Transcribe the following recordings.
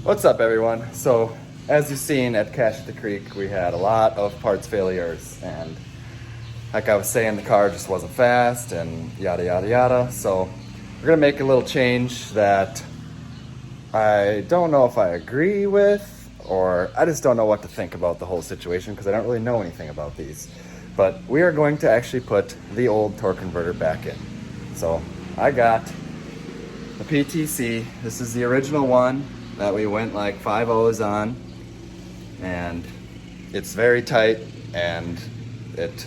What's up, everyone? So, as you've seen at Cache at the Creek, we had a lot of parts failures, and like I was saying, the car just wasn't fast, and yada yada yada. So, we're gonna make a little change that I don't know if I agree with, or I just don't know what to think about the whole situation because I don't really know anything about these. But we are going to actually put the old torque converter back in. So, I got the PTC. This is the original one that we went like 5 O's on, and it's very tight and it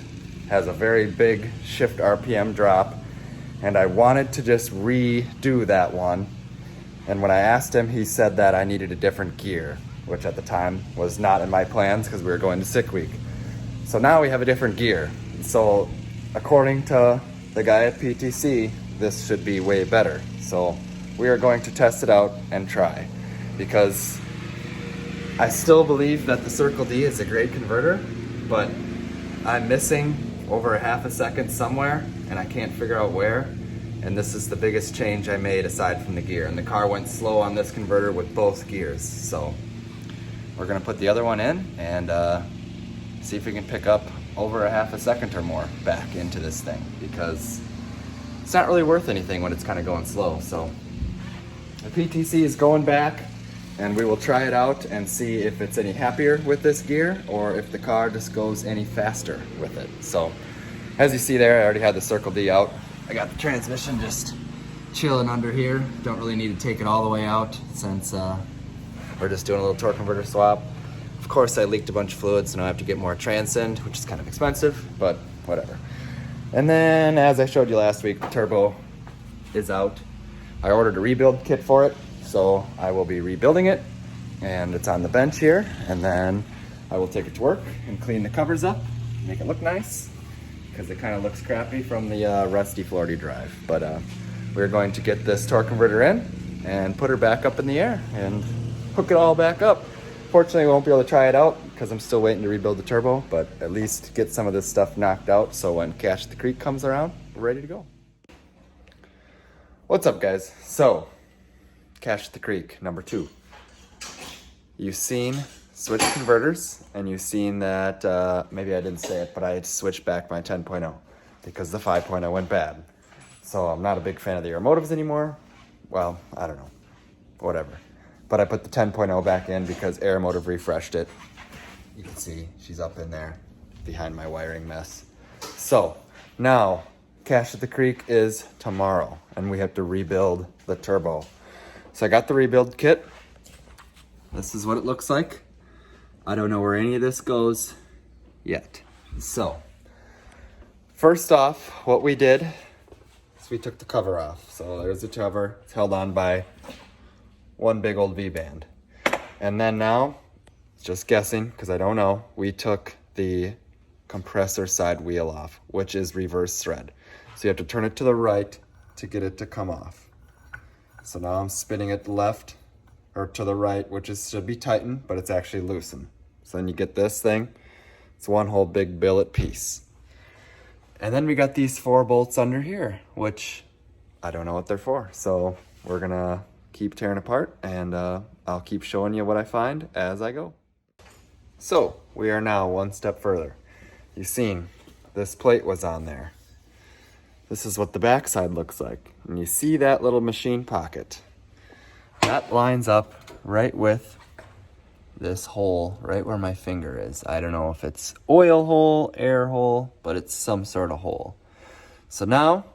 has a very big shift RPM drop, and I wanted to just redo that one. And when I asked him, he said that I needed a different gear, which at the time was not in my plans because we were going to sick week. So now we have a different gear. So according to the guy at PTC, this should be way better. So we are going to test it out and try, because I still believe that the Circle D is a great converter, but I'm missing over a half a second somewhere and I can't figure out where. And this is the biggest change I made aside from the gear. And the car went slow on this converter with both gears. So we're gonna put the other one in and see if we can pick up over a half a second or more back into this thing, because it's not really worth anything when it's kind of going slow. So the PTC is going back, and we will try it out and see if it's any happier with this gear or if the car just goes any faster with it. So as you see there, I already had the Circle D out. I got the transmission just chilling under here. Don't really need to take it all the way out since we're just doing a little torque converter swap. Of course, I leaked a bunch of fluid, so now I have to get more Transcend, which is kind of expensive, but whatever. And then, as I showed you last week, the turbo is out. I ordered a rebuild kit for it, so I will be rebuilding it, and it's on the bench here, and then I will take it to work and clean the covers up, make it look nice, because it kind of looks crappy from the rusty Florida drive. But we're going to get this torque converter in and put her back up in the air and hook it all back up. Fortunately, we won't be able to try it out because I'm still waiting to rebuild the turbo, but at least get some of this stuff knocked out so when Cache at the Creek comes around, we're ready to go. What's up, guys? So, Cache at the Creek, number 2. You've seen switch converters, and you've seen that, maybe I didn't say it, but I had to switch back my 10.0 because the 5.0 went bad. So I'm not a big fan of the Aeromotives anymore. Well, I don't know, whatever. But I put the 10.0 back in because Aeromotive refreshed it. You can see she's up in there behind my wiring mess. So now Cache at the Creek is tomorrow, and we have to rebuild the turbo. So I got the rebuild kit. This is what it looks like. I don't know where any of this goes yet. So first off, what we did is we took the cover off. So there's the cover. It's held on by one big old V-band. And then now, just guessing because I don't know, we took the compressor side wheel off, which is reverse thread. So you have to turn it to the right to get it to come off. So now I'm spinning it left or to the right, which should be tightened, but it's actually loosened. So then you get this thing. It's one whole big billet piece. And then we got these 4 bolts under here, which I don't know what they're for. So we're gonna keep tearing apart, and I'll keep showing you what I find as I go. So we are now one step further. You've seen this plate was on there. This is what the backside looks like. And you see that little machine pocket. That lines up right with this hole right where my finger is. I don't know if it's oil hole, air hole, but it's some sort of hole. So now,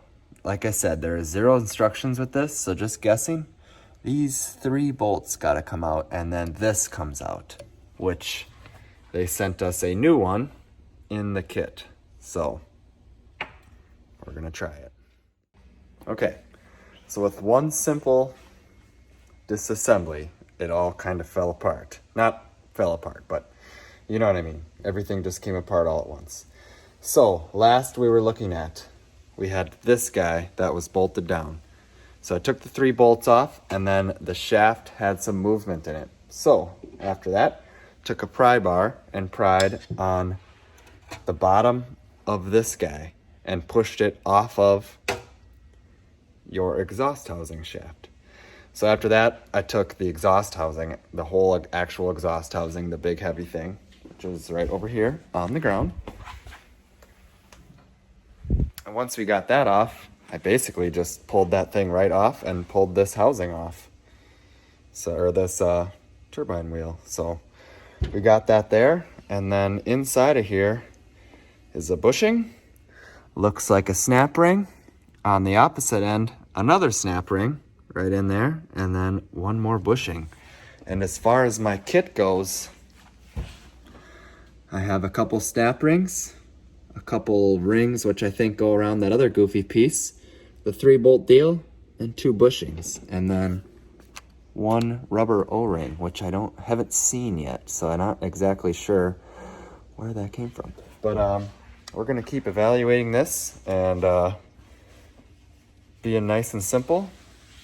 like I said, there is 0 instructions with this, so just guessing. These 3 bolts gotta come out, and then this comes out, which they sent us a new one in the kit. So we're gonna try it. Okay, so with one simple disassembly, it all kind of fell apart. Not fell apart, but you know what I mean. Everything just came apart all at once. So last we were looking at, we had this guy that was bolted down. So I took the 3 bolts off, and then the shaft had some movement in it. So after that, took a pry bar and pried on the bottom of this guy and pushed it off of your exhaust housing shaft. So after that, I took the exhaust housing, the whole actual exhaust housing, the big heavy thing, which is right over here on the ground. And once we got that off, I basically just pulled that thing right off and pulled this housing off. So, or this turbine wheel. So we got that there. And then inside of here is a bushing. Looks like a snap ring. On the opposite end, another snap ring right in there. And then one more bushing. And as far as my kit goes, I have a couple snap rings, a couple rings, which I think go around that other goofy piece, the 3-bolt deal, and 2 bushings. And then one rubber O-ring, which I haven't seen yet, so I'm not exactly sure where that came from. But we're gonna keep evaluating this and being nice and simple.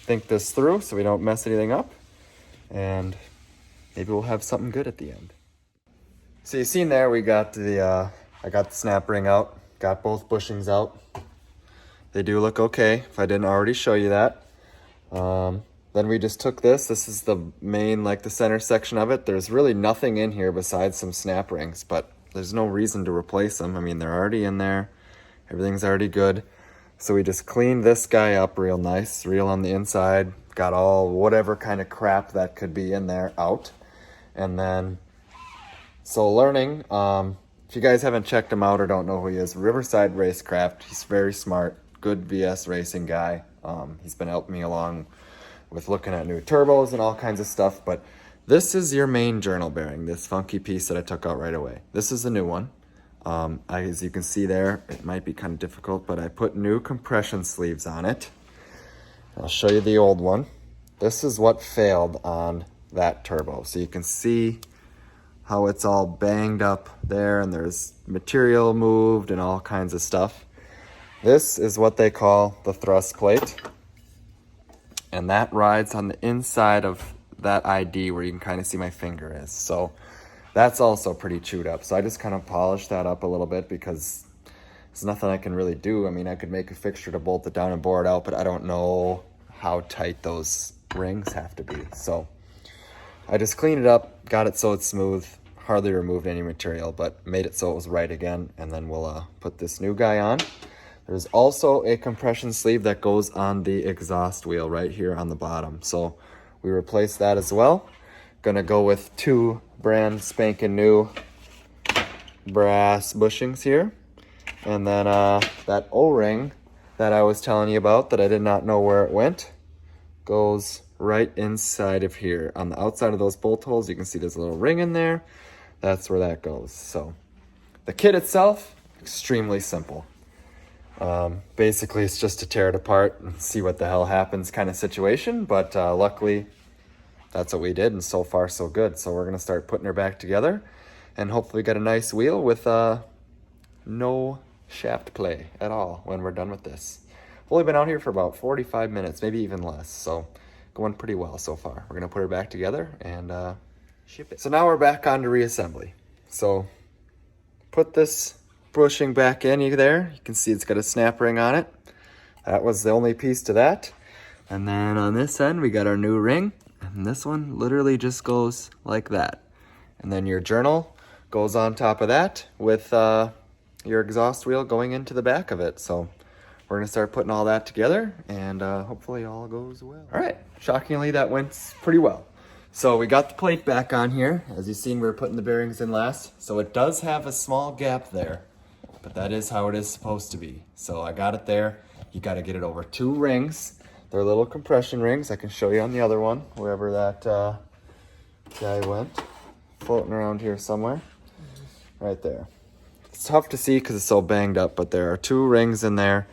Think this through so we don't mess anything up, and maybe we'll have something good at the end. So you've seen there, we got the I got the snap ring out, got both bushings out. They do look okay, if I didn't already show you that. Then we just took this is the main, like the center section of it. There's really nothing in here besides some snap rings, but there's no reason to replace them. I mean, they're already in there. Everything's already good. So we just cleaned this guy up real nice, real on the inside, got all whatever kind of crap that could be in there out. And then, so learning, if you guys haven't checked him out or don't know who he is, Riverside Racecraft, he's very smart, good VS racing guy. He's been helping me along with looking at new turbos and all kinds of stuff, but this is your main journal bearing, this funky piece that I took out right away. This is the new one. As you can see there, it might be kind of difficult, but I put new compression sleeves on it. I'll show you the old one. This is what failed on that turbo. So you can see how it's all banged up there and there's material moved and all kinds of stuff. This is what they call the thrust plate. And that rides on the inside of that ID where you can kind of see my finger is. So that's also pretty chewed up. So I just kind of polished that up a little bit because there's nothing I can really do. I mean, I could make a fixture to bolt it down and bore it out, but I don't know how tight those rings have to be. So I just cleaned it up, got it so it's smooth, hardly removed any material, but made it so it was right again. And then we'll put this new guy on. There's also a compression sleeve that goes on the exhaust wheel right here on the bottom. So we replaced that as well. Gonna go with 2 brand spanking new brass bushings here. And then that O-ring that I was telling you about that I did not know where it went goes right inside of here. On the outside of those bolt holes, you can see there's a little ring in there. That's where that goes. So the kit itself, extremely simple. Basically, it's just to tear it apart and see what the hell happens kind of situation. But luckily, that's what we did, and so far, so good. So we're going to start putting her back together and hopefully get a nice wheel with no shaft play at all when we're done with this. We've only been out here for about 45 minutes, maybe even less. So going pretty well so far. We're going to put her back together and ship it. So now we're back on to reassembly. So put this bushing back in there. You can see it's got a snap ring on it. That was the only piece to that. And then on this end, we got our new ring. And this one literally just goes like that. And then your journal goes on top of that with your exhaust wheel going into the back of it. So we're going to start putting all that together and hopefully all goes well. All right. Shockingly, that went pretty well. So we got the plate back on here. As you've seen, we were putting the bearings in last. So it does have a small gap there, but that is how it is supposed to be. So I got it there. You got to get it over 2 rings. They're little compression rings. I can show you on the other one, wherever that guy went. Floating around here somewhere. Right there. It's tough to see because it's so banged up, but there are 2 rings in there,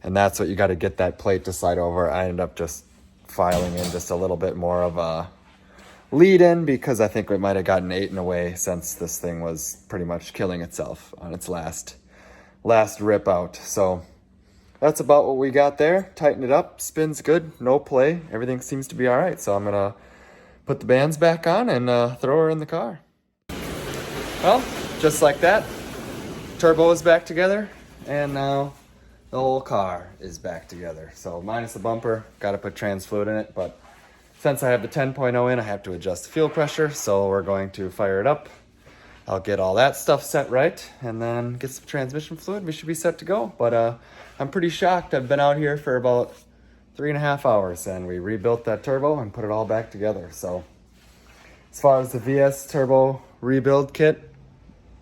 and that's what you got to get that plate to slide over. I ended up just filing in just a little bit more of a lead in because I think it might have gotten eaten away since this thing was pretty much killing itself on its last rip out. So that's about what we got there. Tighten it up, spins good, no play. Everything seems to be all right. So I'm gonna put the bands back on and throw her in the car. Well, just like that, turbo is back together, and now the whole car is back together. So minus the bumper, gotta put trans fluid in it, but since I have the 10.0 in, I have to adjust the fuel pressure, so we're going to fire it up. I'll get all that stuff set right and then get some transmission fluid. We should be set to go. But I'm pretty shocked. I've been out here for about 3.5 hours and we rebuilt that turbo and put it all back together. So as far as the VS turbo rebuild kit,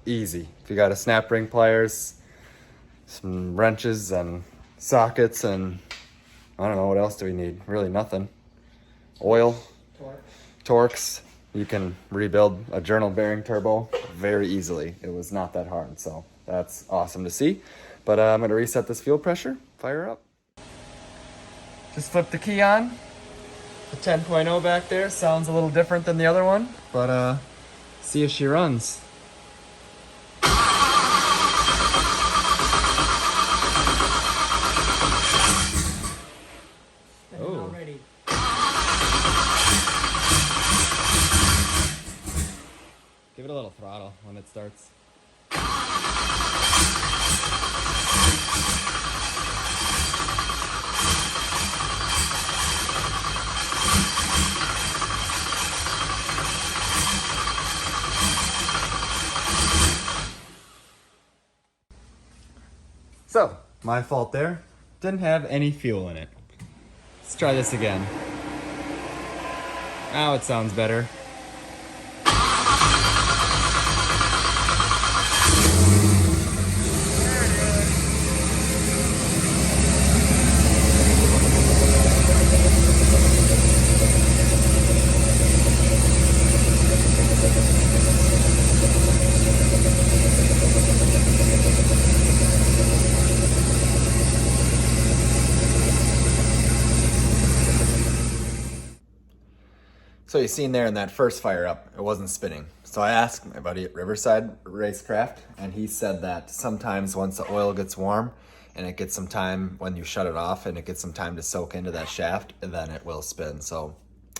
easy. If you got a snap ring pliers, some wrenches and sockets, and I don't know, what else do we need? Really nothing. Oil, Torx. You can rebuild a journal bearing turbo very easily. It was not that hard, so that's awesome to see. But I'm gonna reset this fuel pressure, fire up. Just flip the key on. The 10.0 back there sounds a little different than the other one, but see if she runs. Oh. Ready. Give it a little throttle when it starts. So, my fault there. Didn't have any fuel in it. Let's try this again. Now it sounds better. So you seen there in that first fire up, it wasn't spinning. So I asked my buddy at Riverside Racecraft, and he said that sometimes once the oil gets warm and it gets some time when you shut it off and it gets some time to soak into that shaft, and then it will spin. So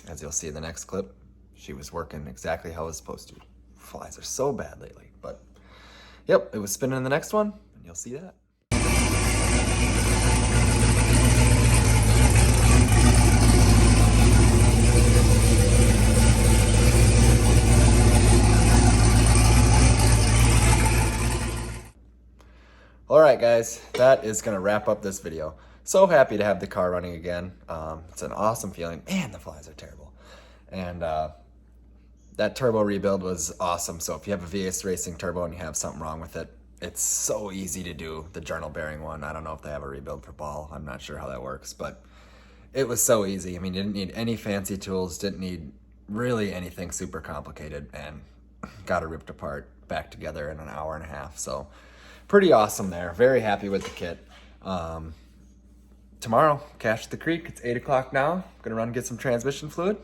as you'll see in the next clip, she was working exactly how it was supposed to. Flies are so bad lately, but yep, it was spinning in the next one, and you'll see that. Alright guys, that is going to wrap up this video. So happy to have the car running again. It's an awesome feeling. Man, the flies are terrible. And that turbo rebuild was awesome. So if you have a VS Racing turbo and you have something wrong with it, it's so easy to do. The journal bearing one, I don't know if they have a rebuild for ball. I'm not sure how that works, but it was so easy. I mean, you didn't need any fancy tools, didn't need really anything super complicated, and got it ripped apart back together in an hour and a half. So pretty awesome there. Very happy with the kit. Tomorrow, Cache at the Creek. It's 8 o'clock now. Gonna run get some transmission fluid.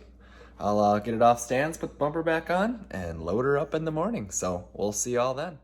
I'll get it off stands, put the bumper back on, and load her up in the morning. So we'll see y'all then.